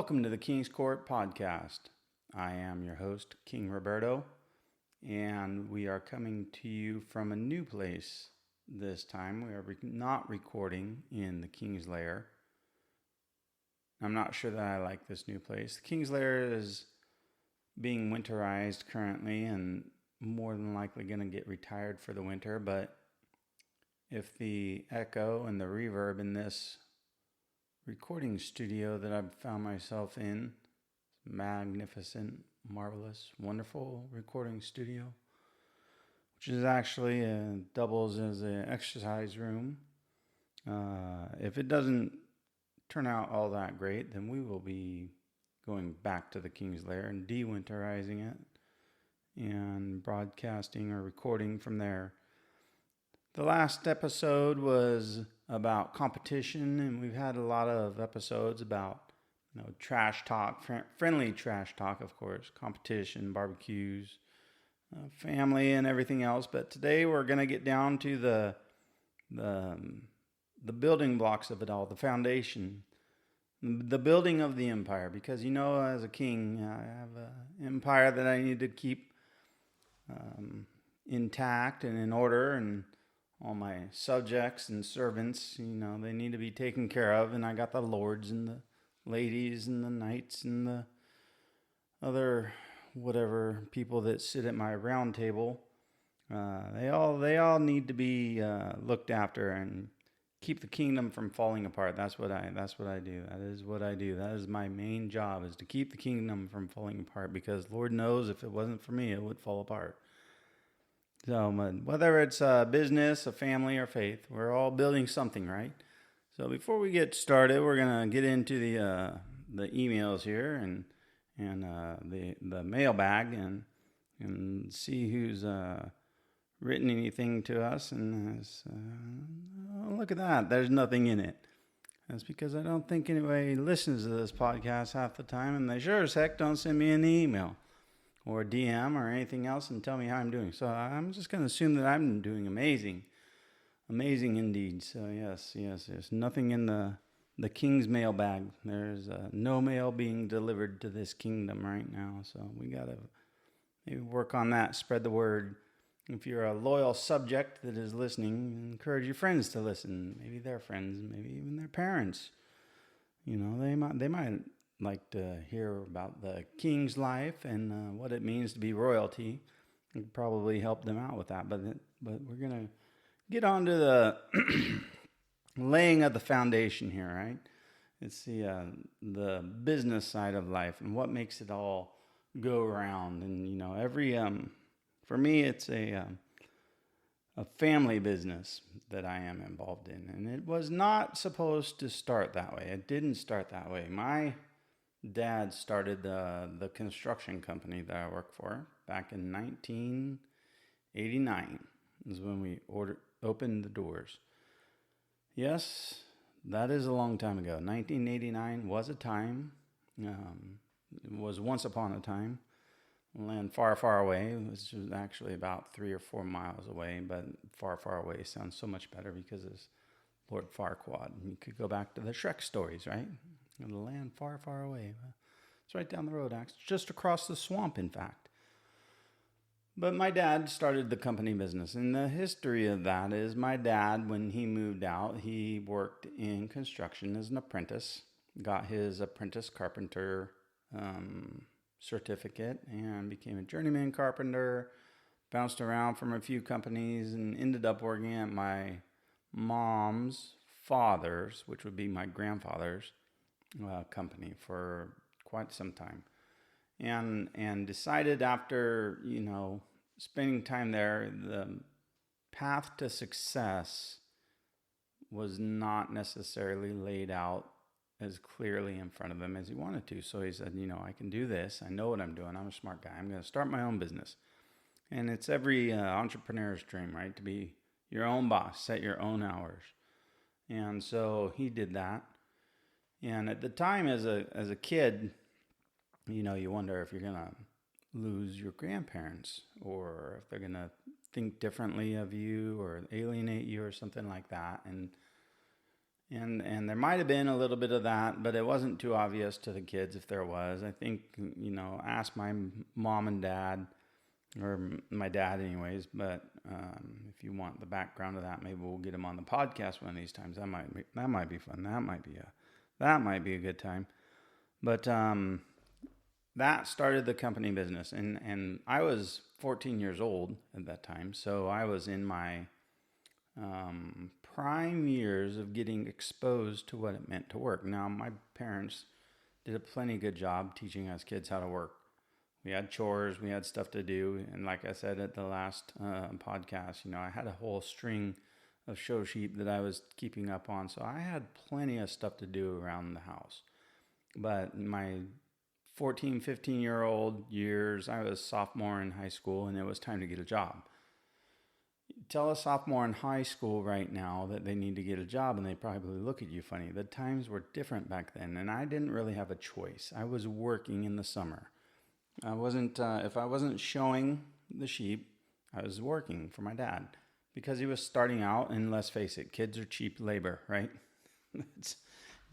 Welcome to the King's Court podcast. I am your host, King Roberto, and we are coming to you from a new place this time. We are not recording in the King's Lair. I'm not sure that I like this new place. The King's Lair is being winterized currently and more than likely going to get retired for the winter, but if the echo and the reverb in this recording studio that I've found myself in, magnificent, marvelous, wonderful recording studio, which is actually doubles as an exercise room. If it doesn't turn out all that great, then we will be going back to the King's Lair and de-winterizing it and broadcasting or recording from there. The last episode was about competition, and we've had a lot of episodes about, trash talk, friendly trash talk, of course, competition, barbecues, family, and everything else. But today we're going to get down to the building blocks of it all, the foundation, the building of the empire. Because as a king, I have an empire that I need to keep intact and in order, and all my subjects and servants, they need to be taken care of. And I got the lords and the ladies and the knights and the other whatever people that sit at my round table. They all need to be looked after and keep the kingdom from falling apart. That's what I do. That is what I do. That is my main job, is to keep the kingdom from falling apart, because Lord knows if it wasn't for me, it would fall apart. So whether it's a business, a family, or faith, we're all building something, right? So before we get started, we're gonna get into the emails here and the mailbag and see who's written anything to us. And look at that, there's nothing in it. That's because I don't think anybody listens to this podcast half the time, and they sure as heck don't send me an email or a DM or anything else and tell me how I'm doing. So I'm just going to assume that I'm doing amazing. Amazing indeed. So yes, there's nothing in the king's mailbag. There's no mail being delivered to this kingdom right now. So we got to maybe work on that, spread the word. If you're a loyal subject that is listening, encourage your friends to listen. Maybe their friends, maybe even their parents. They might like to hear about the king's life and what it means to be royalty. I could probably help them out with that. But we're going to get on to the laying of the foundation here, right? It's the business side of life and what makes it all go around. And, every, for me, it's a family business that I am involved in. And it was not supposed to start that way. It didn't start that way. My dad started the construction company that I work for back in 1989 is when we opened the doors. Yes, that is a long time ago. 1989 was a time. It was once upon a time. Land far, far away. It was actually about 3 or 4 miles away, but far, far away sounds so much better because it's Lord Farquaad. You could go back to the Shrek stories, right? The land far, far away. It's right down the road, actually, just across the swamp, in fact. But my dad started the company business, and the history of that is my dad, when he moved out, he worked in construction as an apprentice, got his apprentice carpenter certificate, and became a journeyman carpenter, bounced around from a few companies, and ended up working at my mom's father's, which would be my grandfather's, company for quite some time, and decided after spending time there, the path to success was not necessarily laid out as clearly in front of him as he wanted to. So he said, I can do this. I know what I'm doing. I'm a smart guy. I'm going to start my own business. And it's every entrepreneur's dream, right? To be your own boss, set your own hours. And so he did that. And at the time, as a kid, you wonder if you're going to lose your grandparents, or if they're going to think differently of you or alienate you or something like that. And And there might have been a little bit of that, but it wasn't too obvious to the kids if there was. I think, ask my mom and dad, or my dad anyways, but if you want the background of that, maybe we'll get him on the podcast one of these times. That might be fun. That might be a good time. But that started the company business, and I was 14 years old at that time, so I was in my prime years of getting exposed to what it meant to work. Now, my parents did a plenty good job teaching us kids how to work. We had chores, we had stuff to do, and like I said at the last podcast, I had a whole string of show sheep that I was keeping up on, so I had plenty of stuff to do around the house. But my 14, 15-year-old years, I was sophomore in high school, and it was time to get a job. Tell a sophomore in high school right now that they need to get a job, and they probably look at you funny. The times were different back then, and I didn't really have a choice. I was working in the summer. I wasn't, if I wasn't showing the sheep, I was working for my dad because he was starting out, and let's face it, kids are cheap labor, right?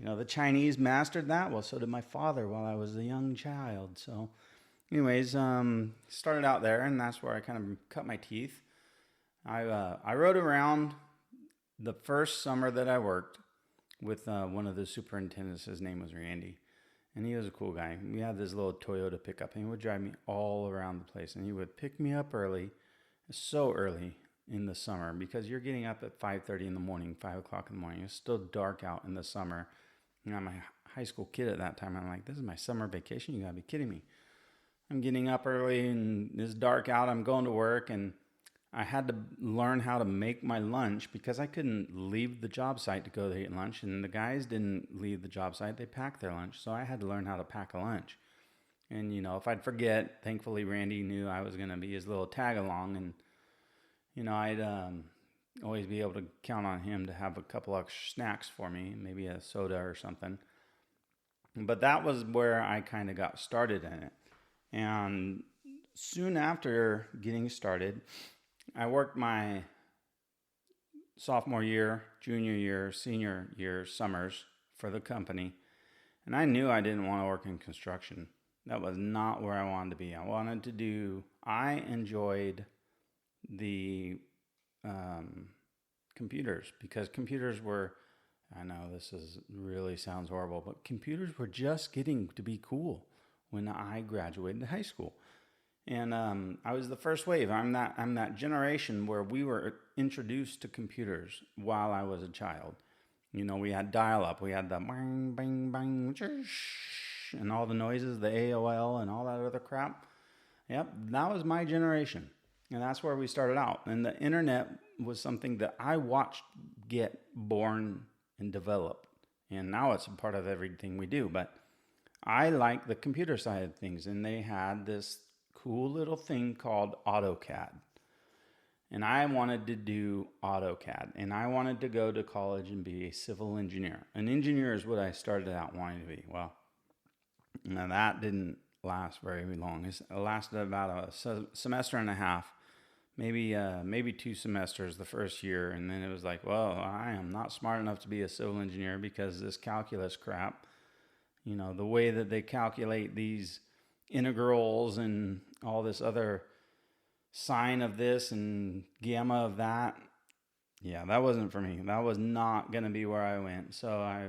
The Chinese mastered that. Well, so did my father while I was a young child. So anyways, started out there, and that's where I kind of cut my teeth. I rode around the first summer that I worked with one of the superintendents. His name was Randy. And he was a cool guy. We had this little Toyota pickup, and he would drive me all around the place. And he would pick me up early, so early in the summer, because you're getting up at 5:30 in the morning, 5 o'clock in the morning. It's still dark out in the summer. I'm a high school kid at that time. I'm like, this is my summer vacation? You gotta be kidding me. I'm getting up early, and it's dark out. I'm going to work, and I had to learn how to make my lunch because I couldn't leave the job site to go to eat lunch, and the guys didn't leave the job site. They packed their lunch, so I had to learn how to pack a lunch. And, if I'd forget, thankfully Randy knew I was going to be his little tag along, and, I'd always be able to count on him to have a couple of snacks for me, maybe a soda or something. But that was where I kind of got started in it. And soon after getting started, I worked my sophomore year, junior year, senior year summers for the company. And I knew I didn't want to work in construction. That was not where I wanted to be. I enjoyed the computers, because computers were, I know really sounds horrible, but computers were just getting to be cool when I graduated high school. And I was the first wave. I'm that generation where we were introduced to computers while I was a child. We had dial-up. We had the bang, bang, bang, and all the noises, the AOL and all that other crap. Yep, that was my generation. And that's where we started out. And the internet was something that I watched get born and develop. And now it's a part of everything we do. But I like the computer side of things. And they had this cool little thing called AutoCAD. And I wanted to do AutoCAD. And I wanted to go to college and be a civil engineer. An engineer is what I started out wanting to be. Well, now that didn't last very long. It lasted about a semester and a half, maybe 2 semesters the first year. And then it was like, well, I am not smart enough to be a civil engineer because this calculus crap, the way that they calculate these integrals and all this other sine of this and gamma of that. Yeah, that wasn't for me. That was not going to be where I went. So I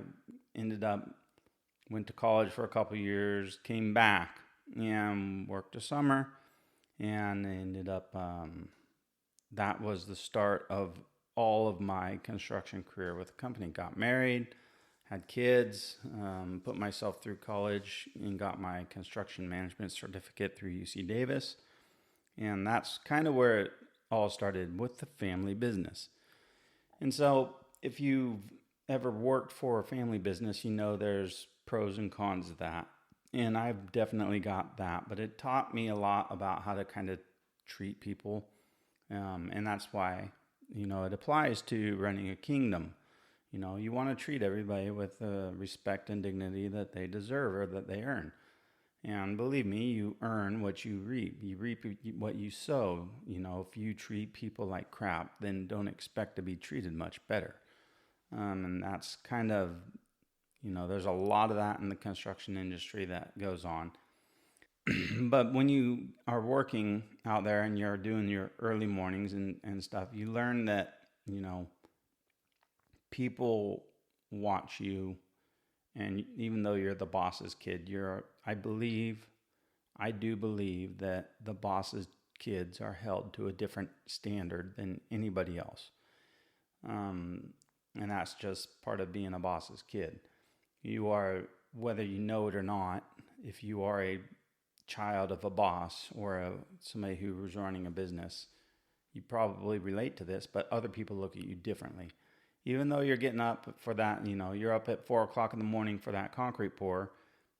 went to college for a couple years, came back and worked a summer, and ended up, that was the start of all of my construction career with the company. Got married, had kids, put myself through college, and got my construction management certificate through UC Davis. And that's kind of where it all started, with the family business. And so if you've ever worked for a family business, there's pros and cons of that. And I've definitely got that. But it taught me a lot about how to kind of treat people. And that's why, it applies to running a kingdom. You want to treat everybody with the respect and dignity that they deserve or that they earn. And believe me, you earn what you reap. You reap what you sow. If you treat people like crap, then don't expect to be treated much better. And that's kind of, there's a lot of that in the construction industry that goes on. But when you are working out there and you're doing your early mornings and stuff, you learn that, you know, people watch you. And even though you're the boss's kid, I do believe that the boss's kids are held to a different standard than anybody else. Um, and that's just part of being a boss's kid. You are, whether you know it or not, if you are a child of a boss or somebody who was running a business, you probably relate to this, but other people look at you differently. Even though you're getting up for that, you're up at 4 o'clock in the morning for that concrete pour,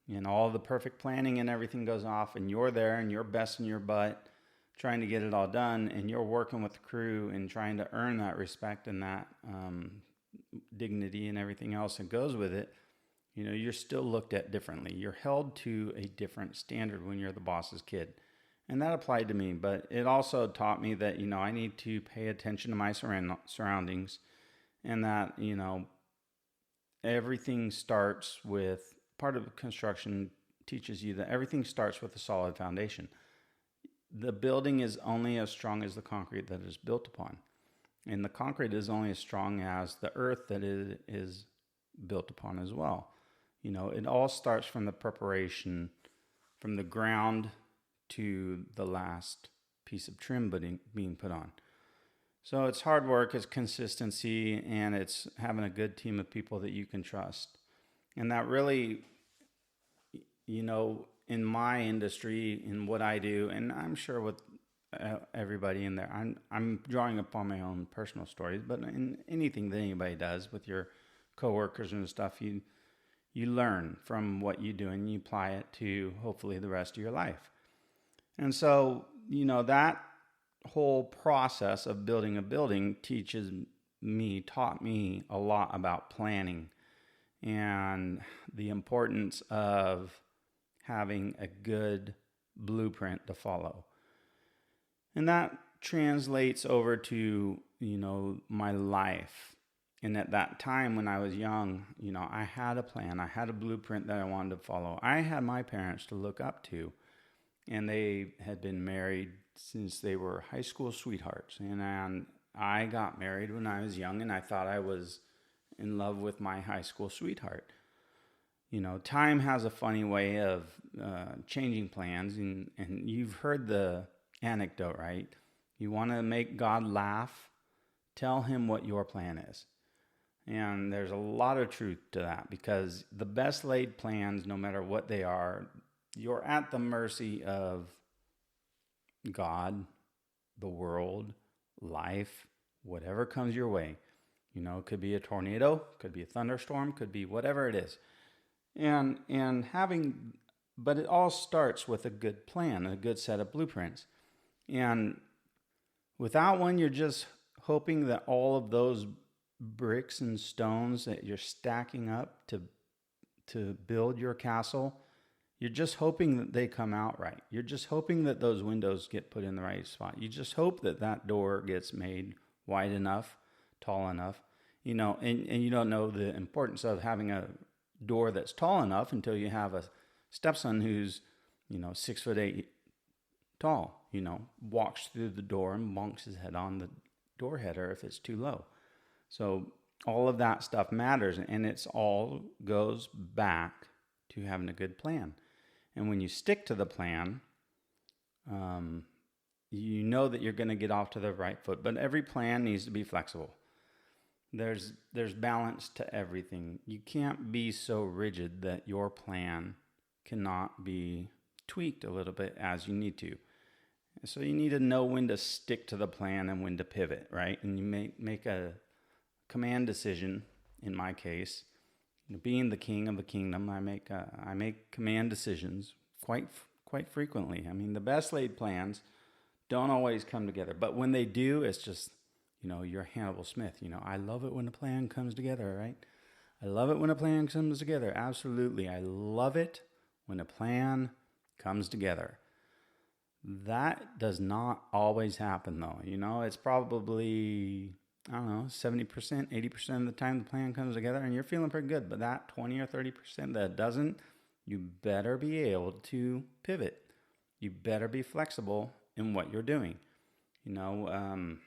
and all the perfect planning and everything goes off, and you're there and you're besting your butt trying to get it all done, and you're working with the crew and trying to earn that respect and that dignity and everything else that goes with it. You're still looked at differently. You're held to a different standard when you're the boss's kid. And that applied to me, but it also taught me that, I need to pay attention to my surroundings, and that, everything starts with, part of construction teaches you that everything starts with a solid foundation. The building is only as strong as the concrete that it is built upon. And the concrete is only as strong as the earth that it is built upon as well. It all starts from the preparation, from the ground to the last piece of trim being put on. So it's hard work, it's consistency, and it's having a good team of people that you can trust. And that really, in my industry, in what I do, and I'm sure with everybody in there, I'm drawing upon my own personal stories, but in anything that anybody does with your coworkers and stuff, you learn from what you do and you apply it to hopefully the rest of your life. And so, that whole process of building a building taught me a lot about planning and the importance of having a good blueprint to follow. And that translates over to, my life. And at that time when I was young, I had a plan, I had a blueprint that I wanted to follow. I had my parents to look up to, and they had been married since they were high school sweethearts. And I got married when I was young, and I thought I was in love with my high school sweetheart. Time has a funny way of changing plans, and you've heard the anecdote, right? You want to make God laugh, tell him what your plan is. And there's a lot of truth to that, because the best laid plans, no matter what they are, you're at the mercy of God, the world, life, whatever comes your way. It could be a tornado, could be a thunderstorm, could be whatever it is. But it all starts with a good plan, a good set of blueprints. And without one, you're just hoping that all of those bricks and stones that you're stacking up to build your castle, you're just hoping that they come out right. You're just hoping that those windows get put in the right spot. You just hope that that door gets made wide enough, tall enough, and you don't know the importance of having a door that's tall enough until you have a stepson who's, 6'8" tall, walks through the door and bonks his head on the door header if it's too low. So all of that stuff matters, and it's all goes back to having a good plan. And when you stick to the plan, you know that you're going to get off to the right foot. But every plan needs to be flexible. There's balance to everything. You can't be so rigid that your plan cannot be tweaked a little bit as you need to. So you need to know when to stick to the plan and when to pivot, right? And you make a command decision. In my case, being the king of the kingdom, I make command decisions quite frequently. I mean, the best laid plans don't always come together, but when they do, it's just, you're Hannibal Smith. I love it when a plan comes together, right? I love it when a plan comes together. Absolutely. I love it when a plan comes together. That does not always happen, though. It's probably I don't know, 70%, 80% of the time the plan comes together and you're feeling pretty good. But that 20 or 30% that doesn't, you better be able to pivot. You better be flexible in what you're doing. You know,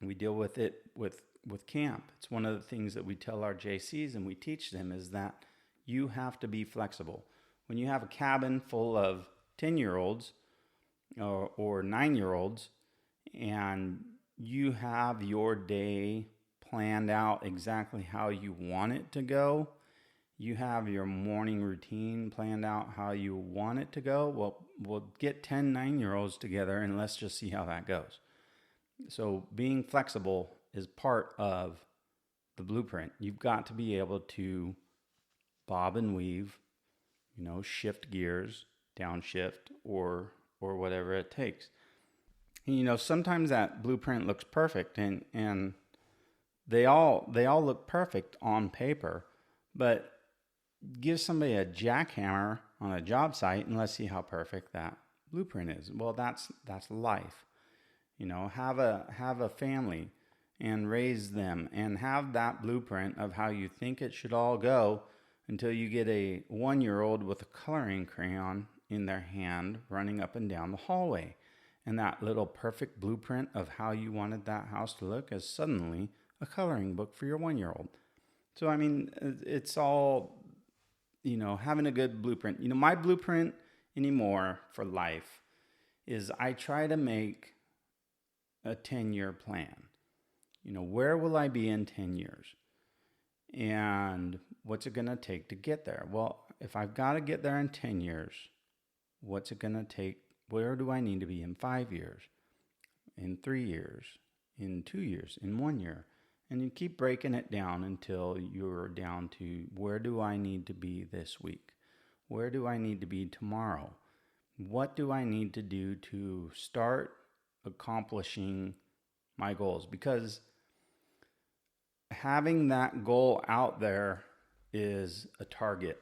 we deal with it with camp. It's one of the things that we tell our JCs and we teach them is that you have to be flexible. When you have a cabin full of 10-year-olds or 9-year-olds and you have your day planned out exactly how you want it to go, you have your morning routine planned out how you want it to go, well, we'll get 10 9-year-olds together and let's just see how that goes. So being flexible is part of the blueprint. You've got to be able to bob and weave, shift gears, downshift, or whatever it takes. And, sometimes that blueprint looks perfect, and they all look perfect on paper, but give somebody a jackhammer on a job site and let's see how perfect that blueprint is. Well, that's life. Have a family and raise them and have that blueprint of how you think it should all go until you get a 1-year-old with a coloring crayon in their hand running up and down the hallway. And that little perfect blueprint of how you wanted that house to look is suddenly a coloring book for your 1-year-old. So, I mean, it's all, having a good blueprint. My blueprint anymore for life is I try to make a 10-year plan. Where will I be in 10 years? And what's it going to take to get there? Well, if I've got to get there in 10 years, what's it going to take? Where do I need to be in 5 years, in 3 years, in 2 years, in 1 year? And you keep breaking it down until you're down to where do I need to be this week? Where do I need to be tomorrow? What do I need to do to start accomplishing my goals? Because having that goal out there is a target.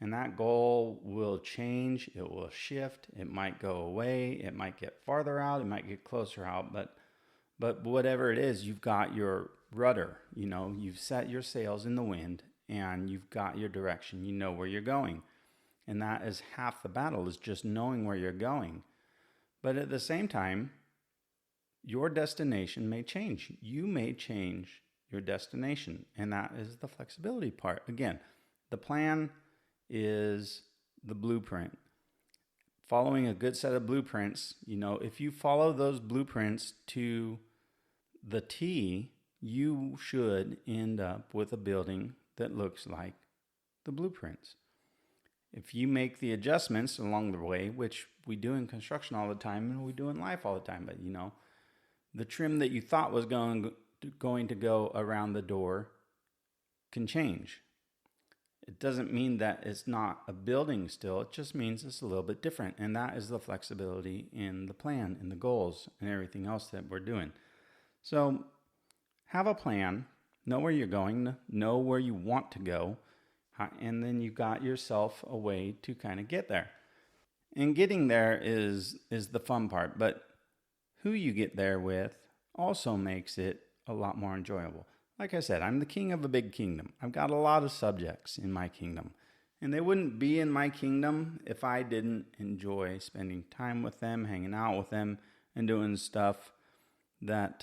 And that goal will change, it will shift, it might go away, it might get farther out, it might get closer out, but whatever it is, you've got your rudder, you've set your sails in the wind and you've got your direction, you know where you're going. And that is half the battle, is just knowing where you're going. But at the same time, your destination may change. You may change your destination, and that is the flexibility part. Again, the plan is the blueprint. Following a good set of blueprints, if you follow those blueprints to the T, you should end up with a building that looks like the blueprints. If you make the adjustments along the way, which we do in construction all the time and we do in life all the time, but the trim that you thought was going to go around the door can change. It doesn't mean that it's not a building still. It just means it's a little bit different. And that is the flexibility in the plan, in the goals, and everything else that we're doing. So have a plan, know where you're going, know where you want to go, and then you've got yourself a way to kind of get there. And getting there is the fun part, but who you get there with also makes it a lot more enjoyable. Like I said, I'm the king of a big kingdom. I've got a lot of subjects in my kingdom. And they wouldn't be in my kingdom if I didn't enjoy spending time with them, hanging out with them, and doing stuff that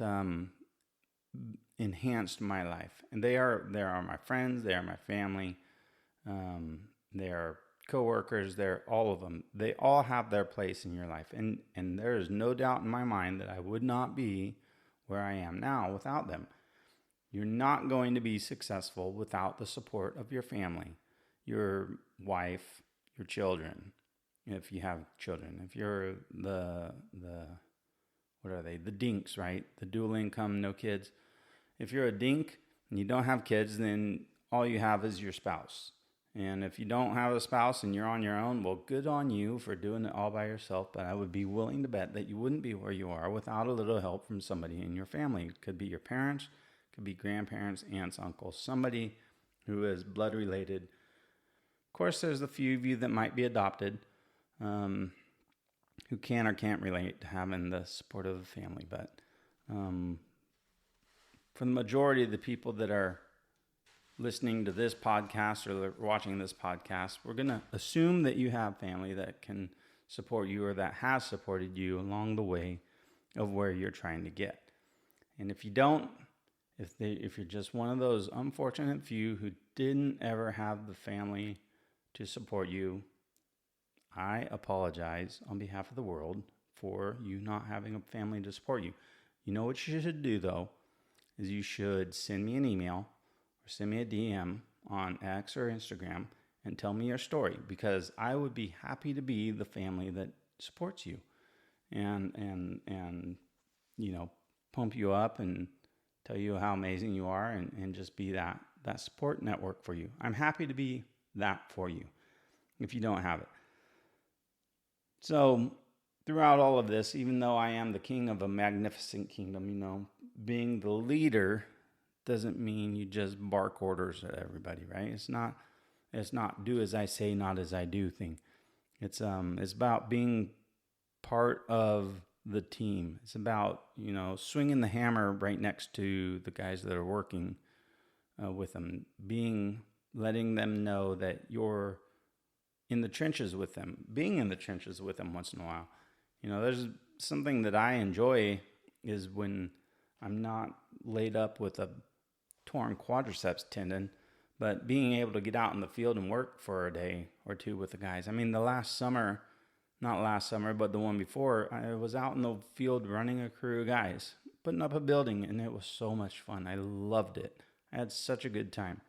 enhanced my life. And they are my friends, they are my family, they are coworkers, they're all of them. They all have their place in your life. And there is no doubt in my mind that I would not be where I am now without them. You're not going to be successful without the support of your family, your wife, your children, if you have children. If you're the what are they? The dinks, right? The dual income, no kids. If you're a dink and you don't have kids, then all you have is your spouse. And if you don't have a spouse and you're on your own, well, good on you for doing it all by yourself. But I would be willing to bet that you wouldn't be where you are without a little help from somebody in your family. It could be your parents, could be grandparents, aunts, uncles, somebody who is blood related. Of course, there's a few of you that might be adopted, who can or can't relate to having the support of a family. But for the majority of the people that are listening to this podcast or watching this podcast, we're going to assume that you have family that can support you or that has supported you along the way of where you're trying to get. And if you don't, if you're just one of those unfortunate few who didn't ever have the family to support you, I apologize on behalf of the world for you not having a family to support you. You know what you should do, though, is you should send me an email or send me a DM on X or Instagram and tell me your story, because I would be happy to be the family that supports you and pump you up and tell you how amazing you are and just be that support network for you. I'm happy to be that for you if you don't have it. So throughout all of this, even though I am the king of a magnificent kingdom, being the leader doesn't mean you just bark orders at everybody, right? It's not do as I say, not as I do thing. It's about being part of the team. It's about, swinging the hammer right next to the guys that are working with them, letting them know that you're in the trenches with them, being in the trenches with them once in a while. There's something that I enjoy is when I'm not laid up with a torn quadriceps tendon, but being able to get out in the field and work for a day or two with the guys. I mean, not last summer, but the one before, I was out in the field running a crew of guys, putting up a building, and it was so much fun. I loved it. I had such a good time.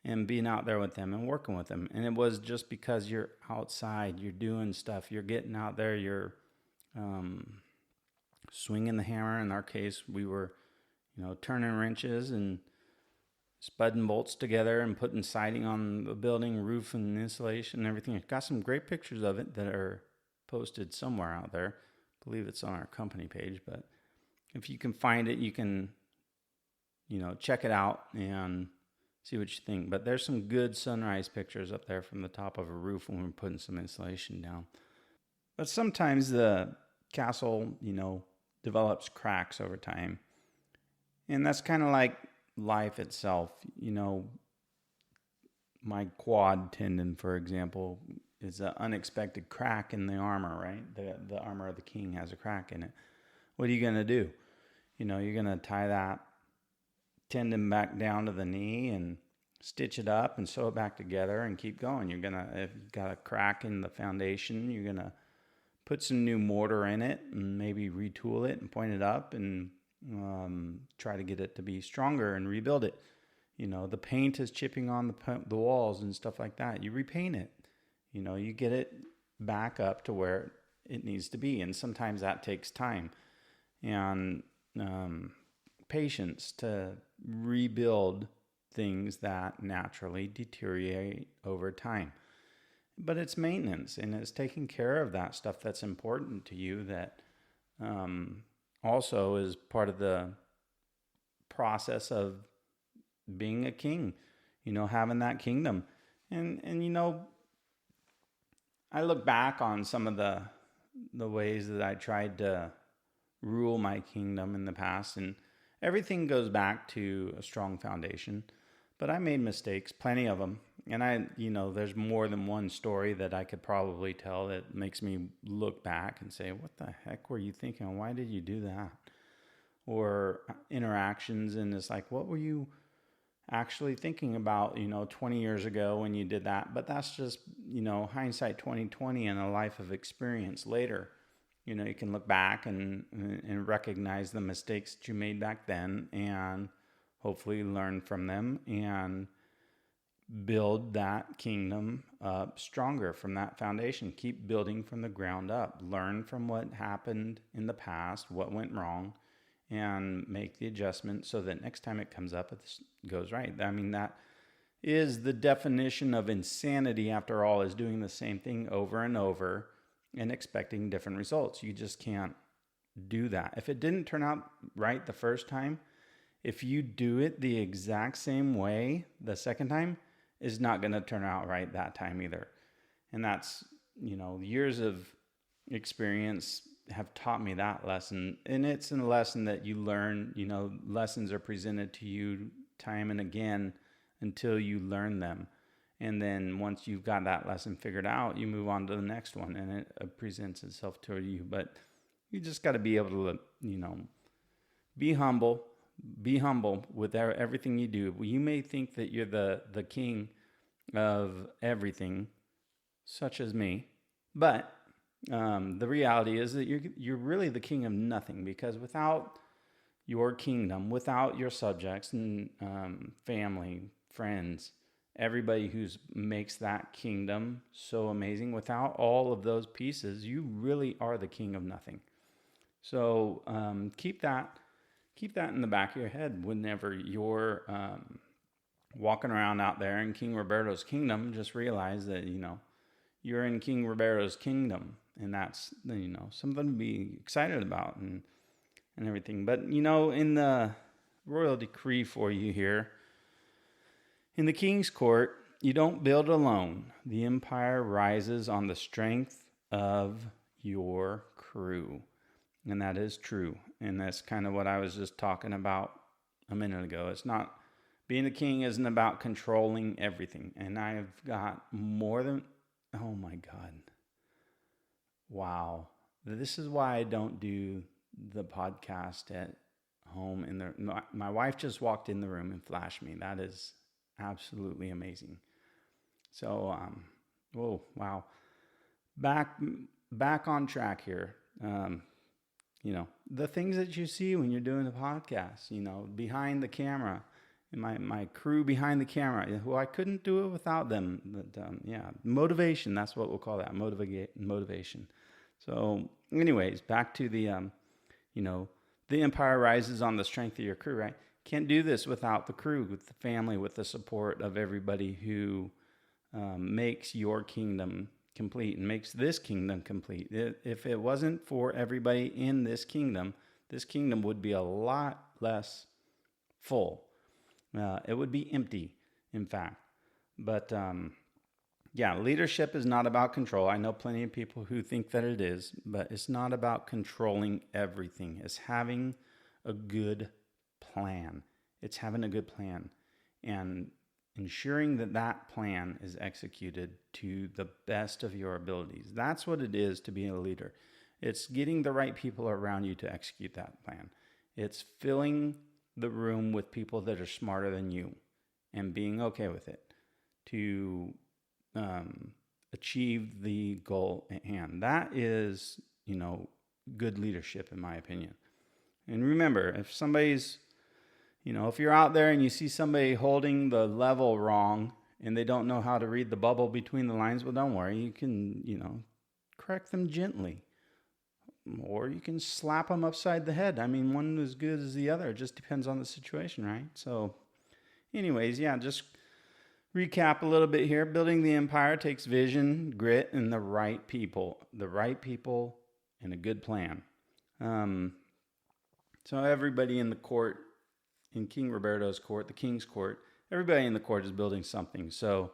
And being out there with them and working with them. And it was just because you're outside, you're doing stuff, you're getting out there, you're swinging the hammer. In our case, we were, turning wrenches and spudding bolts together and putting siding on the building, roof and insulation and everything. I've got some great pictures of it that are posted somewhere out there. I believe it's on our company page, but if you can find it, you can, check it out and see what you think. But there's some good sunrise pictures up there from the top of a roof when we're putting some insulation down. But sometimes the castle, develops cracks over time. And that's kind of like life itself. My quad tendon, for example, is an unexpected crack in the armor, right? The armor of the king has a crack in it. What are you going to do? You're going to tie that tendon back down to the knee and stitch it up and sew it back together and keep going. If you've got a crack in the foundation, you're going to put some new mortar in it and maybe retool it and point it up and try to get it to be stronger and rebuild it. The paint is chipping on the walls and stuff like that. You repaint it. You get it back up to where it needs to be. And sometimes that takes time and patience to rebuild things that naturally deteriorate over time. But it's maintenance, and it's taking care of that stuff that's important to you that also is part of the process of being a king, having that kingdom. And I look back on some of the ways that I tried to rule my kingdom in the past, and everything goes back to a strong foundation. But I made mistakes, plenty of them. And there's more than one story that I could probably tell that makes me look back and say, what the heck were you thinking? Why did you do that? Or interactions, and it's like, what were you actually thinking about, 20 years ago when you did that? But that's just, hindsight 2020 and a life of experience later. You can look back and recognize the mistakes that you made back then and hopefully learn from them and build that kingdom up stronger from that foundation. Keep building from the ground up. Learn from what happened in the past, what went wrong, and make the adjustment so that next time it comes up, it goes right. I mean, that is the definition of insanity, after all, is doing the same thing over and over and expecting different results. You just can't do that. If it didn't turn out right the first time, if you do it the exact same way the second time, it's not going to turn out right that time either. And that's, years of experience have taught me that lesson. And it's a lesson that you learn, lessons are presented to you time and again until you learn them. And then once you've got that lesson figured out, you move on to the next one and it presents itself to you. But you just got to be able to, be humble. Be humble with everything you do. You may think that you're the king of everything, such as me, but the reality is that you're really the king of nothing, because without your kingdom, without your subjects and family, friends, everybody who makes that kingdom so amazing, without all of those pieces, you really are the king of nothing. So keep that in the back of your head whenever you're walking around out there in King Roberto's kingdom. Just realize that you're in King Roberto's kingdom, and that's something to be excited about and everything. But in the royal decree for you here, in the king's court, you don't build alone. The empire rises on the strength of your crew. And that is true. And that's kind of what I was just talking about a minute ago. It's not, being the king isn't about controlling everything. And I've got more than, oh my God. Wow. This is why I don't do the podcast at home. My wife just walked in the room and flashed me. That is absolutely amazing. So, oh, wow. Back on track here. The things that you see when you're doing the podcast, behind the camera, and my crew behind the camera, who I couldn't do it without them. But motivation, that's what we'll call that, motivation. So anyways, back to the empire rises on the strength of your crew, right? Can't do this without the crew, with the family, with the support of everybody who makes your kingdom complete and makes this kingdom complete. If it wasn't for everybody in this kingdom would be a lot less full. It would be empty, in fact. But leadership is not about control. I know plenty of people who think that it is, but it's not about controlling everything. It's having a good plan. It's having a good plan and ensuring that plan is executed to the best of your abilities. That's what it is to be a leader. It's getting the right people around you to execute that plan. It's filling the room with people that are smarter than you and being okay with it to achieve the goal at hand. That is, good leadership, in my opinion. And remember, if somebody's if you're out there and you see somebody holding the level wrong and they don't know how to read the bubble between the lines, well, don't worry. You can, correct them gently. Or you can slap them upside the head. I mean, one is good as the other. It just depends on the situation, right? So anyways, just recap a little bit here. Building the empire takes vision, grit, and the right people. The right people and a good plan. So everybody in the court, in King Roberto's court, the king's court, everybody in the court is building something. So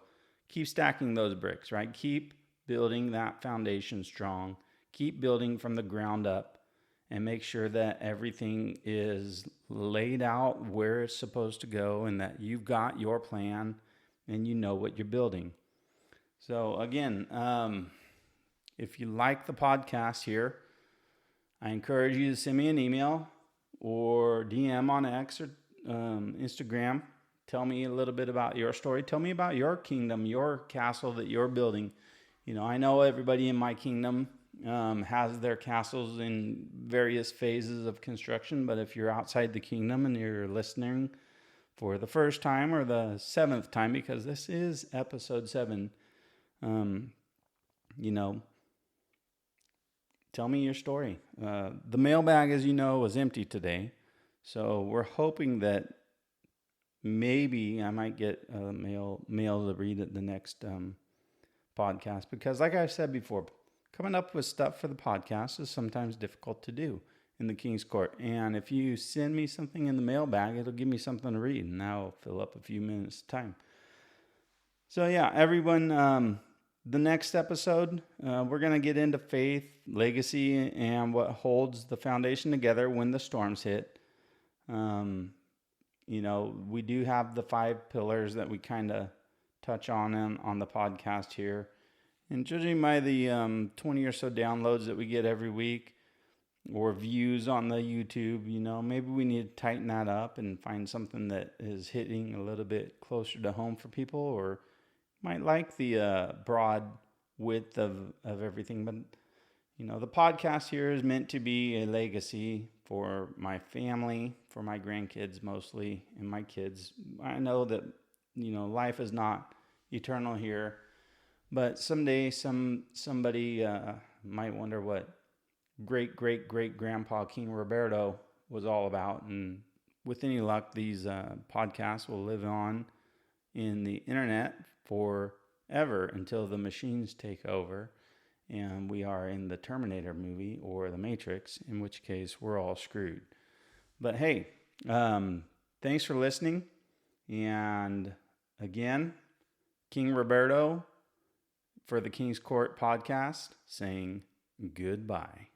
keep stacking those bricks, right? Keep building that foundation strong. Keep building from the ground up and make sure that everything is laid out where it's supposed to go and that you've got your plan and you know what you're building. So again, if you like the podcast here, I encourage you to send me an email or DM on X or Instagram. Tell me a little bit about your story. Tell me about your kingdom, your castle that you're building. I know everybody in my kingdom has their castles in various phases of construction, but if you're outside the kingdom and you're listening for the first time or the 7th time, because this is episode 7, tell me your story. The mailbag, as you know, was empty today. So we're hoping that maybe I might get mail to read at the next podcast. Because like I said before, coming up with stuff for the podcast is sometimes difficult to do in the King's Court. And if you send me something in the mailbag, it'll give me something to read. And that'll fill up a few minutes of time. So everyone, the next episode, we're going to get into faith, legacy, and what holds the foundation together when the storms hit. We do have the 5 pillars that we kind of touch on the podcast here. And judging by the 20 or so downloads that we get every week or views on the YouTube, maybe we need to tighten that up and find something that is hitting a little bit closer to home for people, or might like the broad width of everything. But, the podcast here is meant to be a legacy for my family, for my grandkids mostly, and my kids. I know that, life is not eternal here, but someday somebody might wonder what great-great-great-grandpa King Roberto was all about. And with any luck, these podcasts will live on in the internet forever until the machines take over and we are in the Terminator movie or the Matrix, in which case we're all screwed. But hey, thanks for listening. And again, King Roberto for the King's Court podcast saying goodbye.